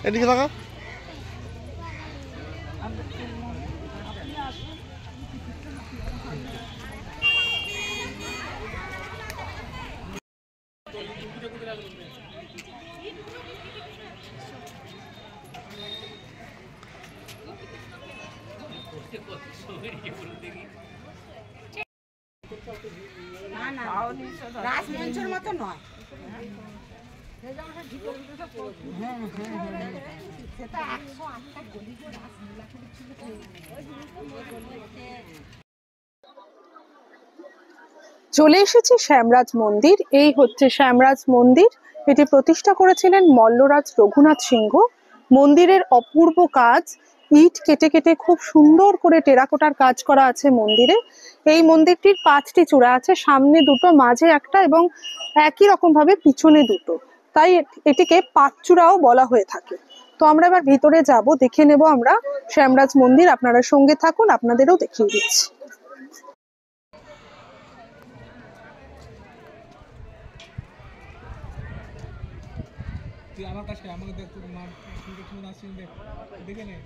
এদিকে থাকা। রাজমঞ্চের মতো নয়। চলে এসেছি শ্যামরাজ মন্দির। এই হচ্ছে শ্যামরাজ মন্দির। এটি প্রতিষ্ঠা করেছিলেন মল্লরাজ রঘুনাথ সিংহ। মন্দিরের অপূর্ব কাজ, ইট কেটে কেটে খুব সুন্দর করে টেরাকোটার কাজ করা আছে মন্দিরে। এই মন্দিরটির 5টি চূড়া আছে, সামনে দুটো, মাঝে একটা এবং একই রকম ভাবে পিছনে দুটো, তাই এটিকে 5 চূড়াও বলা হয়ে থাকে। তো আমরা এবার ভিতরে যাব, দেখে নেব আমরা শ্যামরাজ মন্দির। আপনারা সঙ্গে থাকুন, আপনাদেরও দেখিয়ে দিচ্ছি। তুই আমার কাছে আমাকে দেখ, তোর মা সুন্দর সুন্দর আসছেন, দেখ দেখে নে।